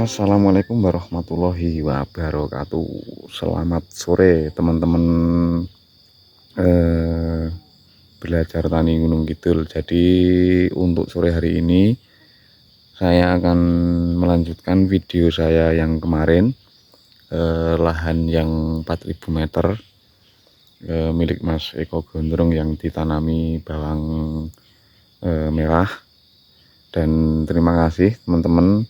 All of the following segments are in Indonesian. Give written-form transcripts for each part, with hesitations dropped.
Assalamualaikum warahmatullahi wabarakatuh. Selamat sore teman-teman belajar tani Gunung Kidul. Jadi untuk sore hari ini saya akan melanjutkan video saya yang kemarin, lahan yang 4000 meter milik Mas Eko Gondrong yang ditanami bawang merah. Dan terima kasih teman-teman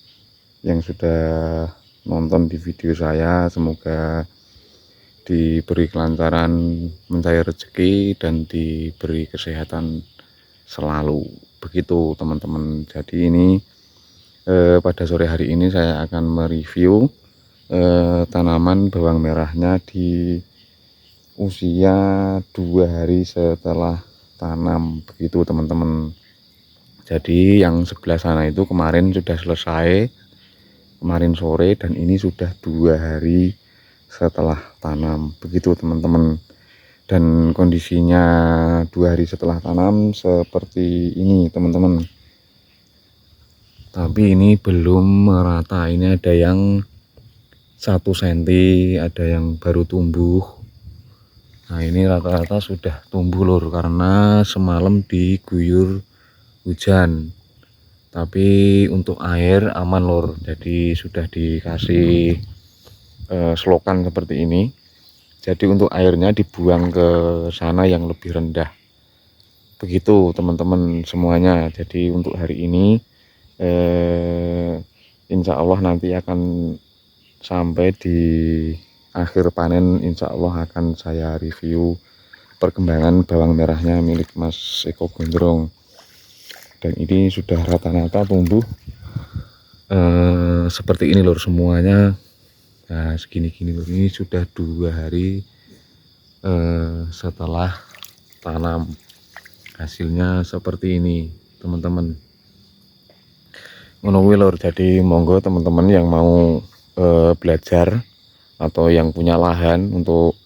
yang sudah nonton di video saya. Semoga diberi kelancaran mencari rezeki dan diberi kesehatan selalu, begitu teman-teman. Jadi ini pada sore hari ini saya akan mereview tanaman bawang merahnya di usia 2 hari setelah tanam, begitu teman-teman. Jadi yang sebelah sana itu kemarin sudah selesai kemarin sore, dan ini sudah 2 hari setelah tanam, begitu teman-teman. Dan kondisinya 2 hari setelah tanam seperti ini teman-teman, tapi ini belum merata. Ini ada yang 1 cm, ada yang baru tumbuh. Nah ini rata-rata sudah tumbuh lur, karena semalam diguyur hujan. Tapi untuk air aman lur, jadi sudah dikasih selokan seperti ini. Jadi untuk airnya dibuang ke sana yang lebih rendah, begitu teman-teman semuanya. Jadi untuk hari ini insya Allah nanti akan sampai di akhir panen, insya Allah akan saya review perkembangan bawang merahnya milik Mas Eko Gondrong. Dan ini sudah rata-rata tumbuh seperti ini lur semuanya. Nah segini-gini lur, ini sudah 2 hari setelah tanam, hasilnya seperti ini teman-teman. Menunggu lur, jadi monggo teman-teman yang mau belajar atau yang punya lahan untuk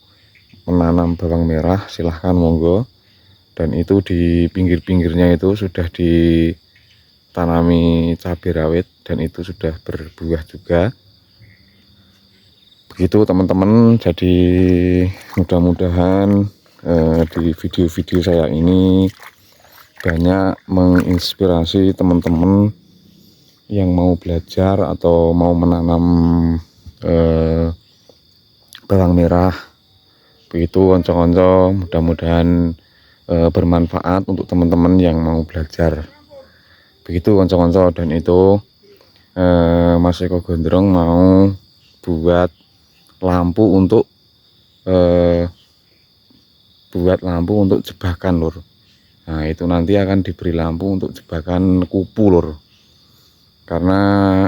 menanam bawang merah, silahkan monggo. Dan itu di pinggir-pinggirnya itu sudah ditanami cabai rawit, dan itu sudah berbuah juga, begitu teman-teman. Jadi mudah-mudahan di video-video saya ini banyak menginspirasi teman-teman yang mau belajar atau mau menanam bawang merah, begitu onco-onco. Mudah-mudahan bermanfaat untuk teman-teman yang mau belajar, begitu konco-konco. Dan itu Mas Eko Gondrong mau buat lampu untuk jebakan lur. Nah itu nanti akan diberi lampu untuk jebakan kupu lur, karena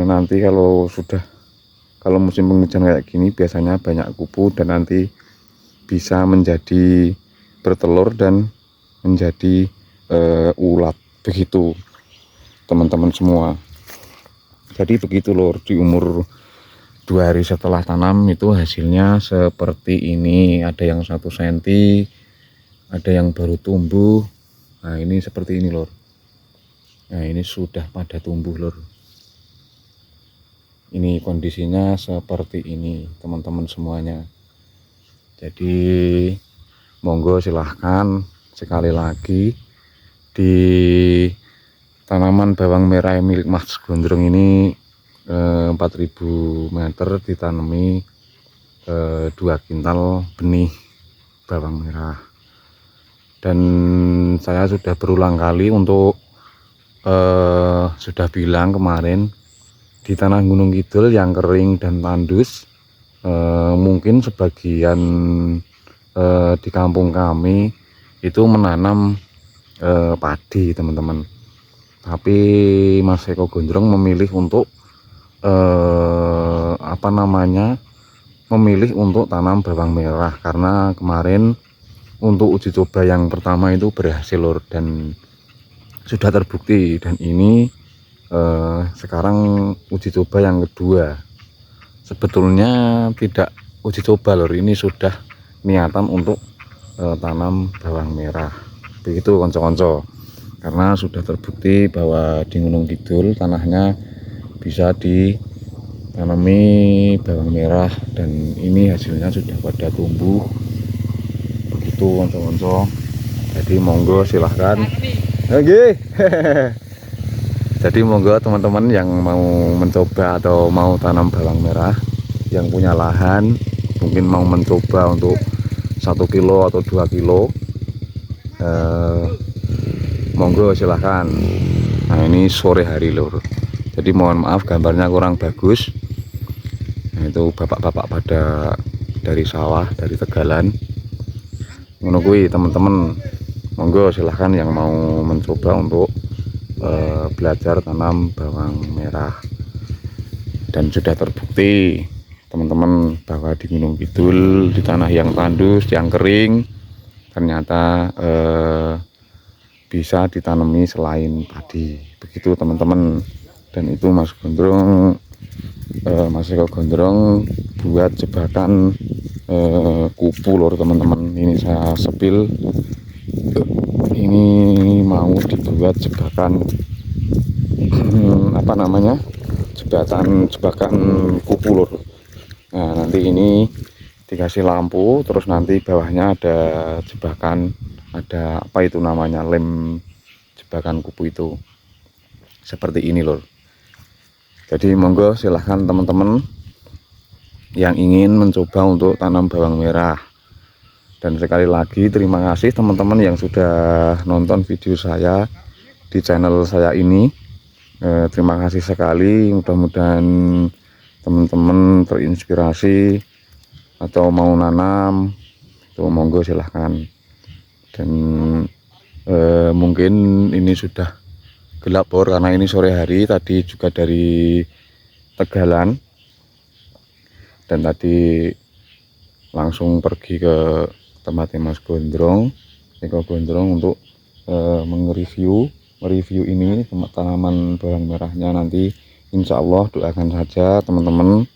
nanti kalau musim penghujan kayak gini biasanya banyak kupu, dan nanti bisa menjadi bertelur dan menjadi ulat, begitu teman-teman semua. Jadi begitu lur, di umur 2 hari setelah tanam itu hasilnya seperti ini. Ada yang 1 cm, ada yang baru tumbuh. Nah ini seperti ini lur. Nah ini sudah pada tumbuh lur. Ini kondisinya seperti ini teman-teman semuanya. Jadi monggo silahkan sekali lagi di tanaman bawang merah milik Mas Gondrong ini 4000 meter ditanami 2 kintal benih bawang merah. Dan saya sudah berulang kali untuk sudah bilang kemarin, di tanah Gunung Kidul yang kering dan tandus, mungkin sebagian di kampung kami itu menanam padi teman-teman, tapi Mas Eko Gondrong memilih untuk memilih untuk tanam bawang merah, karena kemarin untuk uji coba yang pertama itu berhasil lur, dan sudah terbukti. Dan ini sekarang uji coba yang kedua. Sebetulnya tidak uji coba lur, ini sudah niatan untuk tanam bawang merah, begitu konco-konco. Karena sudah terbukti bahwa di Gunung Kidul tanahnya bisa ditanami bawang merah, dan ini hasilnya sudah pada tumbuh begitu konco-konco. Jadi monggo silahkan. Oke. Jadi monggo teman-teman yang mau mencoba atau mau tanam bawang merah, yang punya lahan, mungkin mau mencoba untuk 1 kilo atau 2 kilo, monggo silahkan. Nah ini sore hari lur, jadi mohon maaf gambarnya kurang bagus. Nah, itu bapak-bapak pada dari sawah, dari Tegalan menunggui teman-teman. Monggo silahkan yang mau mencoba untuk belajar tanam bawang merah. Dan sudah terbukti teman-teman bahwa di Gunung Kidul, di tanah yang tandus, yang kering, ternyata bisa ditanami selain padi, begitu teman-teman. Dan itu Mas Eko Gondrong buat jebakan kupu lor teman-teman. Ini saya sepil, ini mau dibuat jebakan apa namanya, jebakan kupu lor. Nah nanti ini dikasih lampu, terus nanti bawahnya ada jebakan, ada apa itu namanya, lem jebakan kupu itu, seperti ini lor. Jadi monggo silahkan teman-teman yang ingin mencoba untuk tanam bawang merah. Dan sekali lagi terima kasih teman-teman yang sudah nonton video saya di channel saya ini. Terima kasih sekali, mudah-mudahan teman-teman terinspirasi atau mau nanam itu monggo silahkan. Dan mungkin ini sudah gelap bor karena ini sore hari, tadi juga dari Tegalan, dan tadi langsung pergi ke tempatnya Mas Eko Gondrong untuk mereview ini tanaman bawang merahnya. Nanti insya Allah doakan saja teman-teman,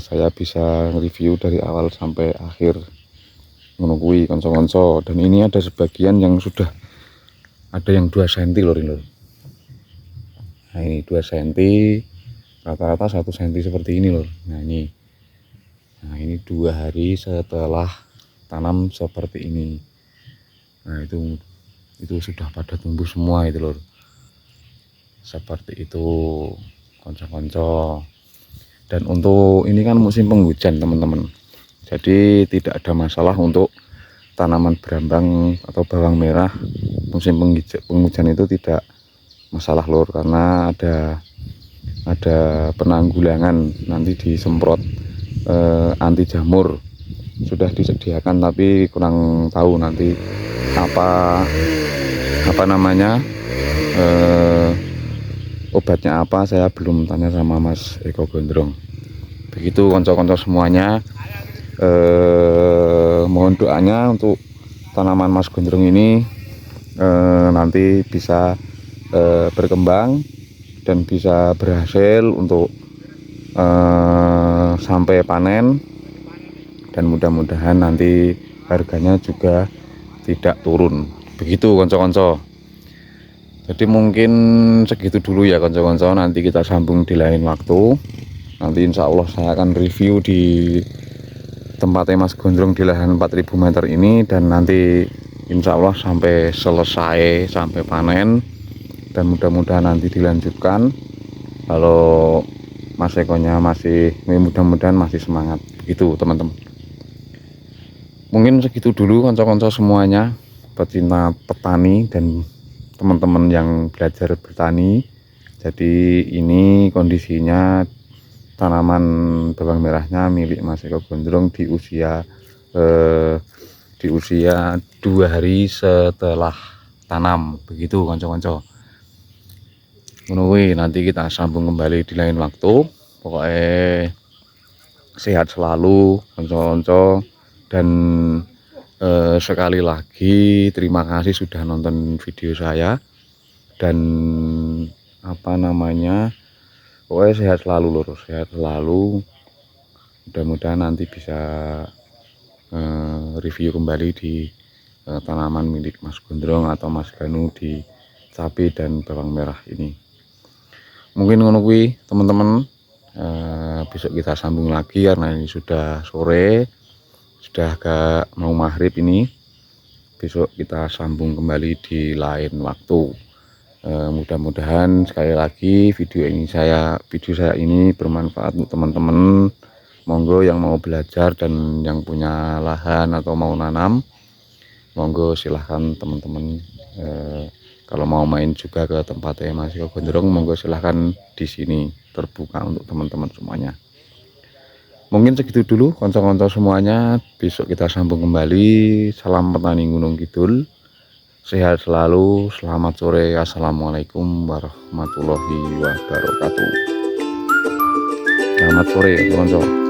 saya bisa review dari awal sampai akhir menunggui konco-konco. Dan ini ada sebagian yang sudah ada yang 2 cm lor ini. Nah ini 2 cm, rata-rata 1 cm seperti ini lor. Nah ini 2 hari setelah tanam seperti ini. Nah itu sudah pada tumbuh semua itu lor, seperti itu konco-konco. Dan untuk ini kan musim penghujan teman-teman, jadi tidak ada masalah untuk tanaman berambang atau bawang merah. Musim penghujan itu tidak masalah lor, karena ada penanggulangan, nanti disemprot anti jamur sudah disediakan, tapi kurang tahu nanti apa namanya, obatnya apa, saya belum tanya sama Mas Eko Gondrong. Begitu konco-konco semuanya, mohon doanya untuk tanaman Mas Gondrong ini nanti bisa berkembang dan bisa berhasil untuk sampai panen, dan mudah-mudahan nanti harganya juga tidak turun. Begitu konco-konco. Jadi mungkin segitu dulu ya konco-konco, nanti kita sambung di lain waktu. Nanti insya Allah saya akan review di tempatnya Mas Gondrong di lahan 4000 meter ini, dan nanti insya Allah sampai selesai, sampai panen, dan mudah-mudahan nanti dilanjutkan kalau Mas Ekonya masih, mudah-mudahan masih semangat. Begitu teman-teman. Mungkin segitu dulu konco-konco semuanya, pecinta petani dan teman-teman yang belajar bertani. Jadi ini kondisinya tanaman bawang merahnya milik Mas Eko Gondrong di usia 2 hari setelah tanam. Begitu konco-konco. Menunggu nanti kita sambung kembali di lain waktu. Pokoknya sehat selalu konco-konco. Dan sekali lagi terima kasih sudah nonton video saya. Dan apa namanya, pokoknya sehat selalu lur, sehat selalu. Mudah-mudahan nanti bisa review kembali di tanaman milik Mas Gondrong atau Mas Ganu di cabai dan bawang merah ini. Mungkin ngono kuwi teman-teman. Besok kita sambung lagi karena ini sudah sore, sudah agak mau maghrib ini. Besok kita sambung kembali di lain waktu. Mudah-mudahan sekali lagi video saya ini bermanfaat untuk teman-teman. Monggo yang mau belajar dan yang punya lahan atau mau nanam, monggo silahkan teman-teman. Kalau mau main juga ke tempatnya Mas Eko Gondrong, monggo silahkan, di sini terbuka untuk teman-teman semuanya. Mungkin segitu dulu konco-konco semuanya, besok kita sambung kembali. Salam petani Gunung Kidul, sehat selalu, selamat sore, assalamualaikum warahmatullahi wabarakatuh. Selamat sore konco.